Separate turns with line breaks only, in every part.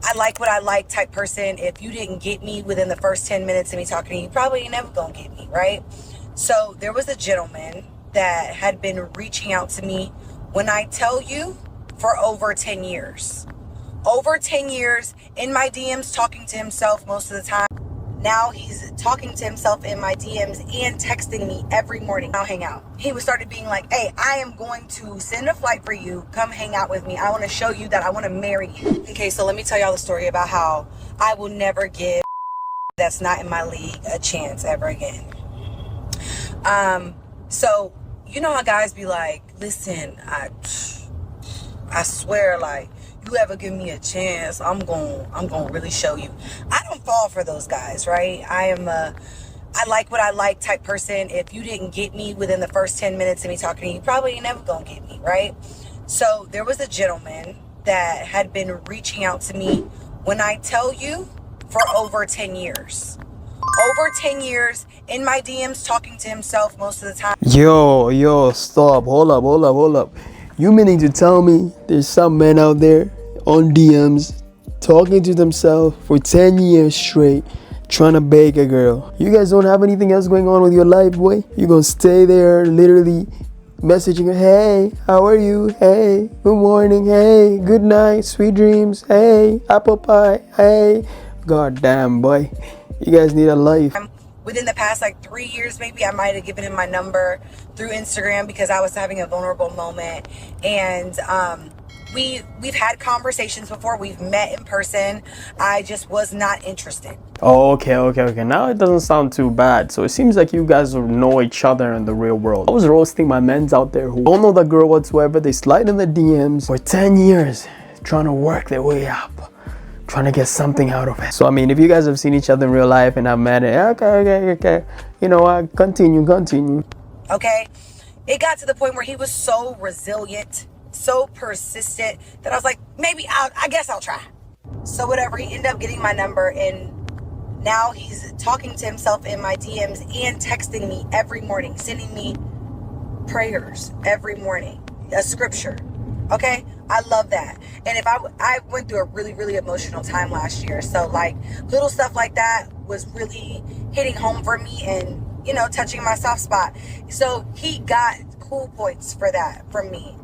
I like what I like type person. If you didn't get me within the first 10 minutes of me talking to you, you probably ain't never gonna get me, right? So there was a gentleman that had been reaching out to me, when I tell you, for over 10 years. Over 10 years in my DMs, talking to himself most of the time. Now he's talking to himself in my DMs and texting me every morning. I'll hang out. He started being like, hey, I am going to send a flight for you. Come hang out with me. I want to show you that I want to marry you. Okay, so let me tell y'all the story about how I will never give that's not in my league a chance ever again. So you know how guys be like, listen, I swear, like, you ever give me a chance, I'm gonna really show you. I don't fall for those guys, right? I like what I like type person. If you didn't get me within the first 10 minutes of me talking to you, you probably ain't never gonna get me, right? So there was a gentleman that had been reaching out to me, when I tell you, for over 10 years. Over 10 years in my DMs, talking to himself most of the time.
Yo, stop. Hold up. You meaning to tell me there's some men out there on DMs talking to themselves for 10 years straight, trying to beg a girl? You guys don't have anything else going on with your life, boy? You gonna stay there literally messaging her, hey, how are you? Hey, good morning. Hey, good night, sweet dreams. Hey, apple pie. Hey, god damn, boy. You guys need a life.
Within the past 3 years, maybe I might have given him my number through Instagram because I was having a vulnerable moment. And we've had conversations before. We've met in person. I just was not interested.
Oh, okay. Now it doesn't sound too bad. So it seems like you guys know each other in the real world. I was roasting my mens out there who don't know the girl whatsoever. They slide in the DMs for 10 years trying to work their way up, trying to get something out of it. So I mean, if you guys have seen each other in real life and have met it, okay. You know what? Continue.
Okay? It got to the point where he was so resilient, so persistent, that I was like, maybe I guess I'll try. So whatever, he ended up getting my number, and now he's talking to himself in my DMs and texting me every morning, sending me prayers every morning, a scripture. Okay? I love that. And if I went through a really, really emotional time last year. So little stuff like that was really hitting home for me and, touching my soft spot. So he got cool points for that from me.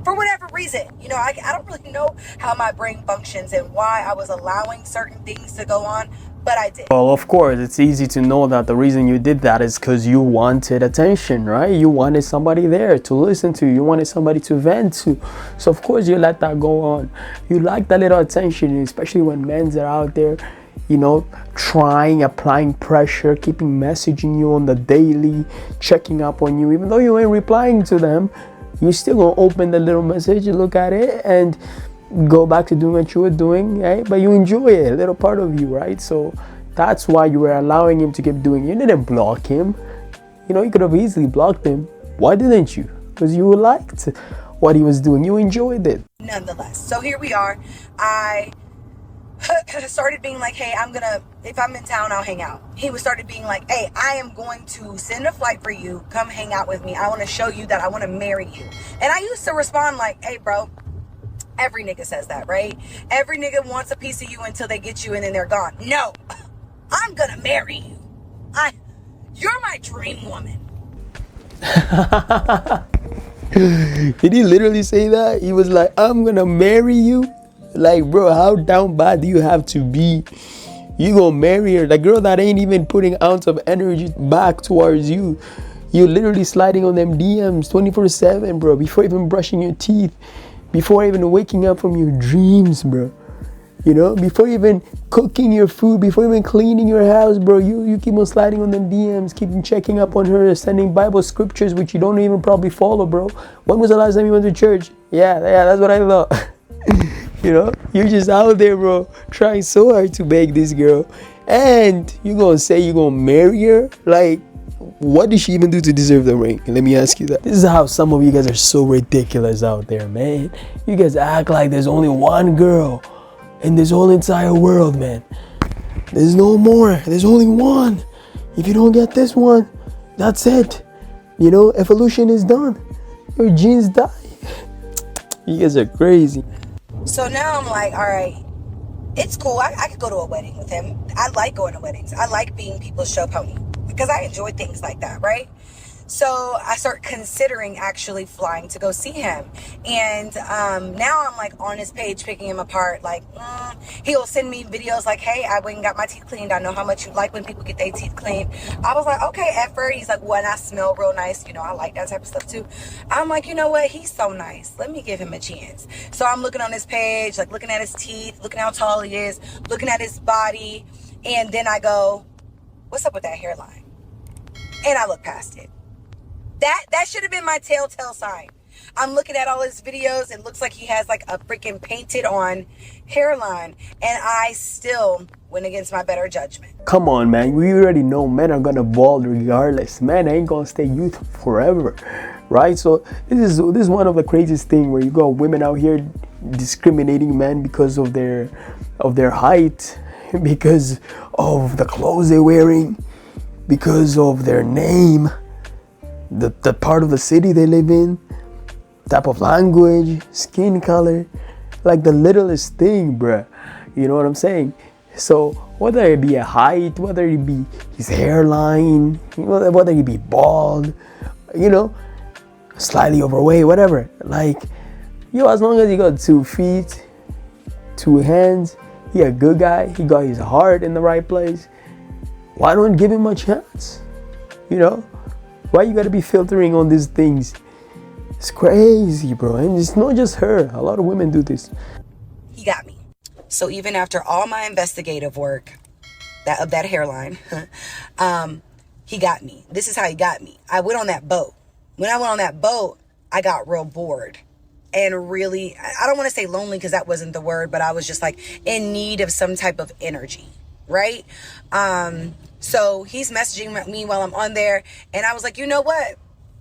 For whatever reason, I don't really know how my brain functions and why I was allowing certain things to go on, but I did.
Well, of course, it's easy to know that the reason you did that is because you wanted attention, right? You wanted somebody there to listen to. You wanted somebody to vent to. So, of course, you let that go on. You like that little attention, especially when men are out there, applying pressure, keeping messaging you on the daily, checking up on you. Even though you ain't replying to them, you still gonna open the little message, look at it, and go back to doing what you were doing, right? But you enjoy it, a little part of you, right? So that's why you were allowing him to keep doing it. You didn't block him. You could have easily blocked him. Why didn't you? Because you liked what he was doing. You enjoyed it.
Nonetheless, so here we are. I started being like, hey, if I'm in town, I'll hang out. He started being like, hey, I am going to send a flight for you. Come hang out with me. I want to show you that I want to marry you. And I used to respond like, hey, bro, every nigga says that, right? Every nigga wants a piece of you until they get you and then they're gone. No, I'm going to marry you. You're my dream woman.
Did he literally say that? He was like, I'm going to marry you? Like, bro, how down bad do you have to be? You gonna marry her, the girl that ain't even putting an ounce of energy back towards you. You literally sliding on them DMs 24/7, bro, before even brushing your teeth, before even waking up from your dreams, bro. Before even cooking your food, before even cleaning your house, bro, you keep on sliding on them DMs, keep checking up on her, sending Bible scriptures which you don't even probably follow, bro. When was the last time you went to church? Yeah, that's what I thought. You're just out there, bro, trying so hard to beg this girl, and you gonna say you gonna marry her? Like, what did she even do to deserve the ring? Let me ask you that. This is how some of you guys are so ridiculous out there, man. You guys act like there's only one girl in this whole entire world, man. There's no more. There's only one. If you don't get this one, that's it. Evolution is done. Your genes die. You guys are crazy.
So now I'm like, all right, It's cool. I could go to a wedding with him. I like going to weddings. I like being people's show pony because I enjoy things like that, right? So I start considering actually flying to go see him. And now I'm like on his page picking him apart. Like, he'll send me videos like, hey, I went and got my teeth cleaned. I know how much you like when people get their teeth cleaned. I was like, okay, effort. He's like, well, and I smell real nice. You know, I like that type of stuff too. I'm like, you know what? He's so nice. Let me give him a chance. So I'm looking on his page, like looking at his teeth, looking how tall he is, looking at his body. And then I go, what's up with that hairline? And I look past it. That should have been my telltale sign. I'm looking at all his videos. It looks like he has like a freaking painted on hairline. And I still went against my better judgment.
Come on, man. We already know men are gonna bald regardless. Men ain't gonna stay youth forever, right? So this is one of the craziest thing where you got women out here discriminating men because of their height, because of the clothes they're wearing, because of their name, the part of the city they live in, type of language, skin color, like the littlest thing, bruh. You know what I'm saying? So whether it be a height, whether it be his hairline, whether he be bald, you know, slightly overweight, whatever. Like, as long as he got 2 feet, 2 hands, he a good guy, he got his heart in the right place, why don't give him a chance? You know? Why you gotta be filtering on these things? It's crazy, bro. And it's not just her. A lot of women do this.
He got me. So even after all my investigative work, that hairline, he got me. This is how he got me. I went on that boat. When I went on that boat, I got real bored. And really, I don't want to say lonely because that wasn't the word, but I was just like in need of some type of energy, right? So he's messaging me while I'm on there. And I was like, you know what?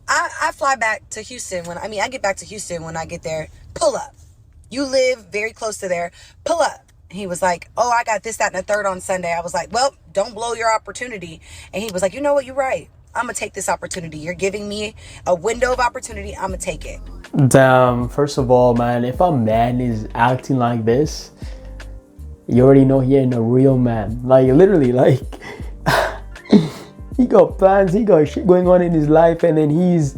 I fly back to Houston I get back to Houston when I get there. Pull up. You live very close to there. Pull up. He was like, oh, I got this, that, and the third on Sunday. I was like, well, don't blow your opportunity. And he was like, you know what? You're right. I'm going to take this opportunity. You're giving me a window of opportunity. I'm going to take it.
Damn, first of all, man, if a man is acting like this, you already know he ain't a real man. Like, literally, like, he got plans, he got shit going on in his life, and then he's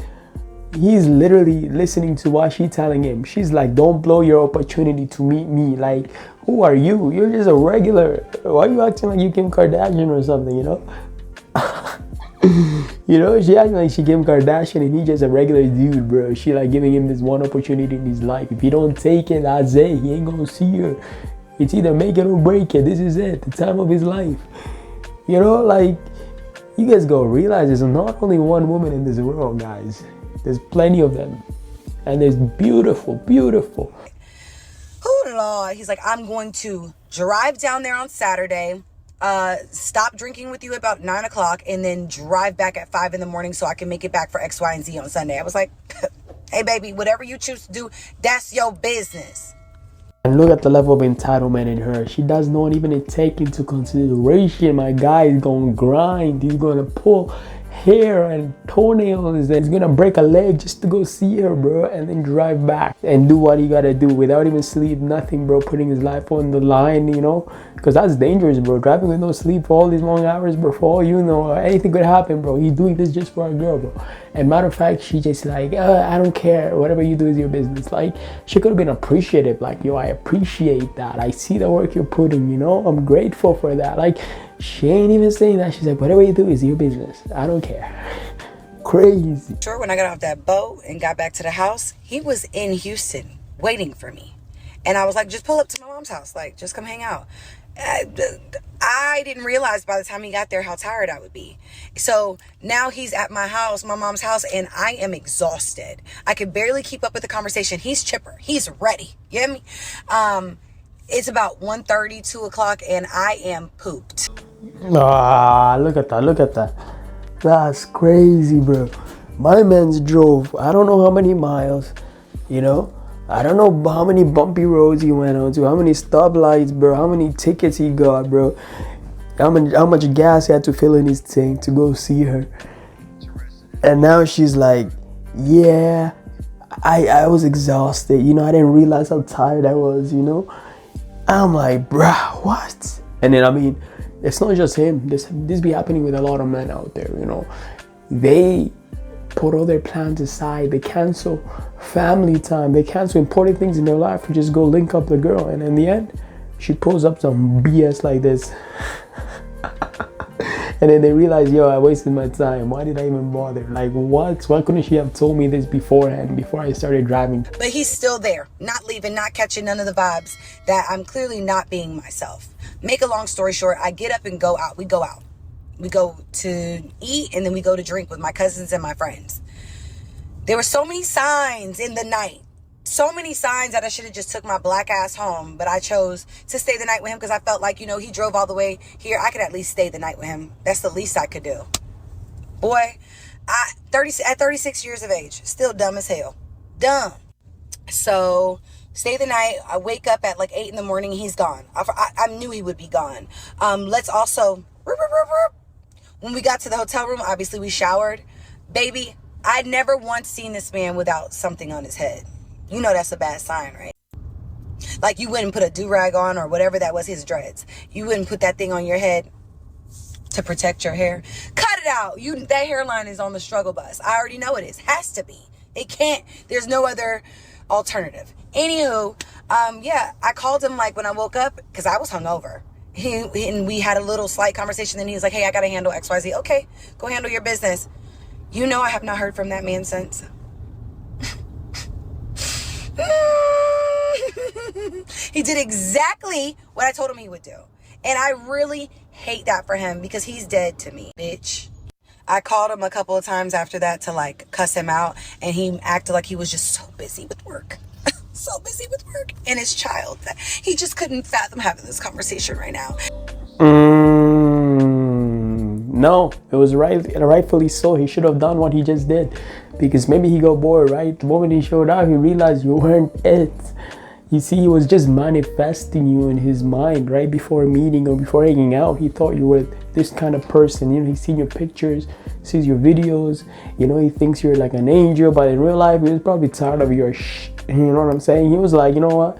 literally listening to what she's telling him. She's like, don't blow your opportunity to meet me. Like, who are you? You're just a regular. Why are you acting like you Kim Kardashian or something, you know? You know, she acting like she Kim Kardashian and he's just a regular dude, bro. She like giving him this one opportunity in his life. If he don't take it, that's it. He ain't gonna see her. It's either make it or break it. This is it, the time of his life. You know, like, you guys gotta realize there's not only one woman in this world, guys. There's plenty of them. And there's beautiful, beautiful.
Oh, Lord. He's like, I'm going to drive down there on Saturday, stop drinking with you about 9 o'clock, and then drive back at 5 in the morning so I can make it back for X, Y, and Z on Sunday. I was like, hey, baby, whatever you choose to do, that's your business.
And look at the level of entitlement in her. She does not even take into consideration my guy is gonna grind. He's gonna pull hair and toenails and he's gonna break a leg just to go see her, bro, and then drive back and do what he gotta do without even sleep, nothing, bro, putting his life on the line, you know, because that's dangerous, bro. Driving with no sleep for all these long hours, bro, for all you know, anything could happen, bro. He's doing this just for a girl, bro. And matter of fact, she just like, I don't care, whatever you do is your business. Like, she could have been appreciative, like, yo, I appreciate that, I see the work you're putting, you know, I'm grateful for that. Like, she ain't even saying that. She's like, whatever you do is your business, I don't care. Crazy.
Sure, when I got off that boat and got back to the house, he was in Houston waiting for me. And I was like, just pull up to my mom's house, like, just come hang out. I didn't realize by the time he got there how tired I would be. So now he's at my house, my mom's house, and I am exhausted. I could barely keep up with the conversation. He's chipper. He's ready. You get me? It's about 1:30, 2 o'clock, and I am pooped.
Ah, look at that, look at that. That's crazy, bro. My man's drove, I don't know how many miles, you know? I don't know how many bumpy roads he went on to, how many stoplights, bro, how many tickets he got, bro. How much gas he had to fill in his tank to go see her. And now she's like, yeah, I was exhausted, you know, I didn't realize how tired I was, you know. I'm like, bruh, what? And then, I mean, it's not just him. This be happening with a lot of men out there, you know. They put all their plans aside. They cancel family time. They cancel important things in their life to just go link up the girl. And in the end, she pulls up some BS like this. And then they realize, yo, I wasted my time. Why did I even bother? Like, what? Why couldn't she have told me this beforehand, before I started driving?
But he's still there, not leaving, not catching none of the vibes that I'm clearly not being myself. Make a long story short, I get up and go out. We go out. We go to eat, and then we go to drink with my cousins and my friends. There were so many signs in the night. So many signs that I should have just took my black ass home, but I chose to stay the night with him because I felt like, you know, he drove all the way here. I could at least stay the night with him. That's the least I could do. Boy, at 36 years of age, still dumb as hell. Dumb. So, stay the night. I wake up at like 8 in the morning. He's gone. I knew he would be gone. Let's also, when we got to the hotel room, obviously we showered. Baby, I'd never once seen this man without something on his head. You know that's a bad sign, right? Like, you wouldn't put a do-rag on or whatever that was, his dreads. You wouldn't put that thing on your head to protect your hair. Cut it out. That hairline is on the struggle bus. I already know it is. Has to be. It can't. There's no other alternative. Anywho, yeah, I called him like when I woke up because I was hungover. And we had a little slight conversation. Then he was like, hey, I got to handle XYZ. Okay, go handle your business. You know I have not heard from that man since. He did exactly what I told him he would do. And I really hate that for him because he's dead to me, bitch. I called him a couple of times after that to like cuss him out, and he acted like he was just so busy with work. So busy with work and his child that he just couldn't fathom having this conversation right now.
No, it was rightfully so. He should have done what he just did, because maybe he got bored, right? The moment he showed up, he realized you weren't it. You see, he was just manifesting you in his mind right before a meeting or before hanging out. He thought you were this kind of person. You know, he's seen your pictures, sees your videos. You know, he thinks you're like an angel, but in real life, he was probably tired of your you know what I'm saying? He was like, you know what?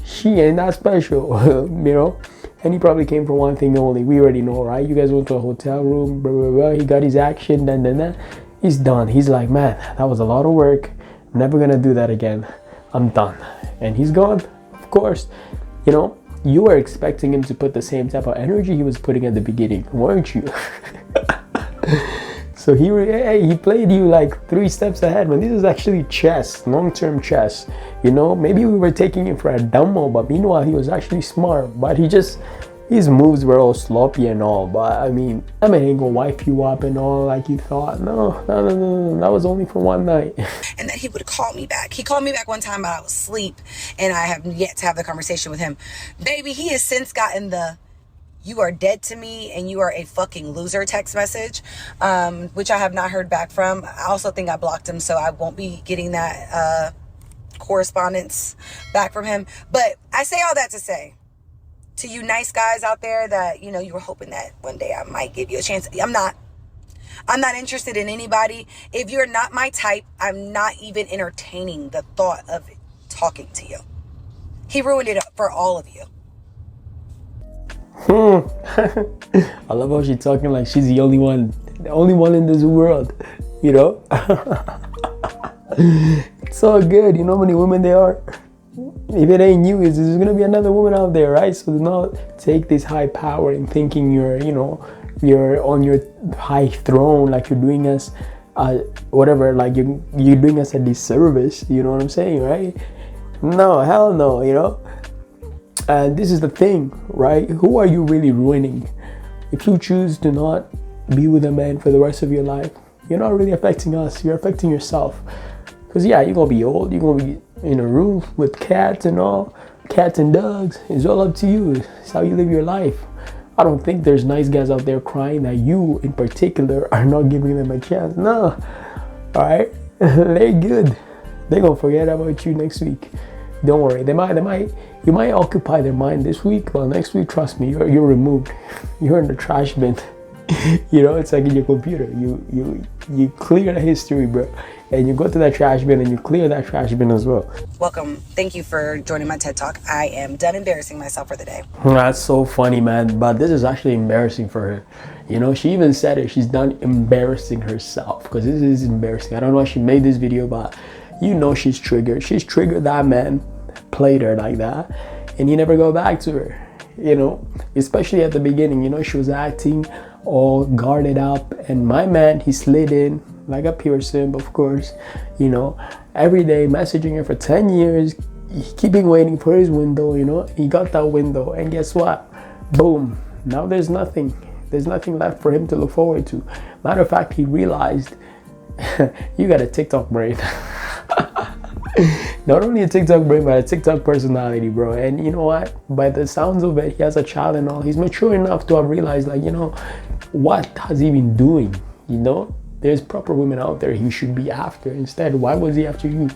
She ain't that special, you know? And he probably came for one thing only. We already know, right? You guys went to a hotel room, blah, blah, blah. He got his action, then. He's done. He's like, man, that was a lot of work. I'm never gonna do that again. I'm done. And he's gone, of course. You know, you were expecting him to put the same type of energy he was putting at the beginning, weren't you? So he played you like 3 steps ahead, when this is actually chess, long-term chess. You know, maybe we were taking him for a dumbo, but meanwhile he was actually smart. But his moves were all sloppy and all. But I mean, ain't gonna wipe you up and all like you thought. No. That was only for one night.
And then he would call me back. He called me back one time, but I was asleep, and I have yet to have the conversation with him. Baby, he has since gotten the "you are dead to me and you are a fucking loser" text message, which I have not heard back from. I also think I blocked him, so I won't be getting that correspondence back from him. But I say all that to say, to you nice guys out there that, you know, you were hoping that one day I might give you a chance. I'm not interested in anybody. If you're not my type, I'm not even entertaining the thought of talking to you. He ruined it for all of you.
I love how she's talking like she's the only one in this world, you know? It's all good. You know how many women there are? If it ain't you, there's gonna be another woman out there, right? So do not take this high power and thinking you're on your high throne, like you're doing us whatever, like you're doing us a disservice. You know what I'm saying, right? No, hell no, you know? And this is the thing, right? Who are you really ruining? If you choose to not be with a man for the rest of your life, you're not really affecting us. You're affecting yourself. Because yeah, you're going to be old. You're going to be in a room with cats and all. Cats and dogs. It's all up to you. It's how you live your life. I don't think there's nice guys out there crying that you, in particular, are not giving them a chance. No. All right? They're good. They're going to forget about you next week. Don't worry. You might occupy their mind this week, but next week, trust me, you're removed. You're in the trash bin. You know, it's like in your computer. You clear the history, bro, and you go to that trash bin and you clear that trash bin as well.
Welcome. Thank you for joining my TED Talk. I am done embarrassing myself for the day.
That's so funny, man. But this is actually embarrassing for her. You know, she even said it. She's done embarrassing herself, because this is embarrassing. I don't know why she made this video, but you know she's triggered. She's triggered. That man played her like that, and he never go back to her. You know, especially at the beginning. You know, she was acting all guarded up, and my man, he slid in like a pure simp, of course. You know, every day messaging her for 10 years, keeping waiting for his window. You know, he got that window, and guess what? Boom. Now there's nothing left for him to look forward to. Matter of fact, he realized you got a TikTok brain. Not only a TikTok brain, but a TikTok personality, bro. And you know what? By the sounds of it, he has a child and all. He's mature enough to have realized, like, you know, what has he been doing? You know, there's proper women out there he should be after. Instead, why was he after you?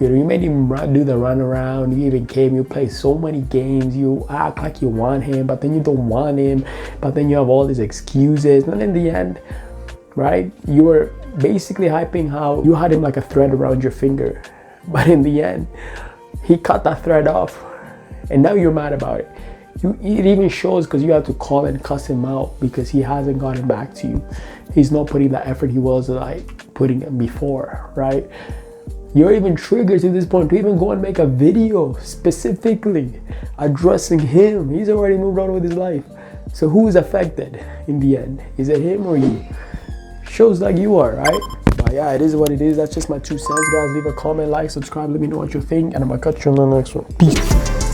You know, you made him do the run around. You even came, you play so many games. You act like you want him, but then you don't want him. But then you have all these excuses. And in the end, right, you were basically hyping how you had him like a thread around your finger. But in the end, he cut that thread off. And now you're mad about it. It even shows, because you have to call and cuss him out because he hasn't gotten back to you. He's not putting the effort he was like putting in before, right? You're even triggered to this point to even go and make a video specifically addressing him. He's already moved on with his life. So who's affected in the end? Is it him or you? Shows like you are, right? But yeah, it is what it is. That's just my 2 cents, guys. Leave a comment, like, subscribe. Let me know what you think, and I'm gonna catch you on the next one. Peace.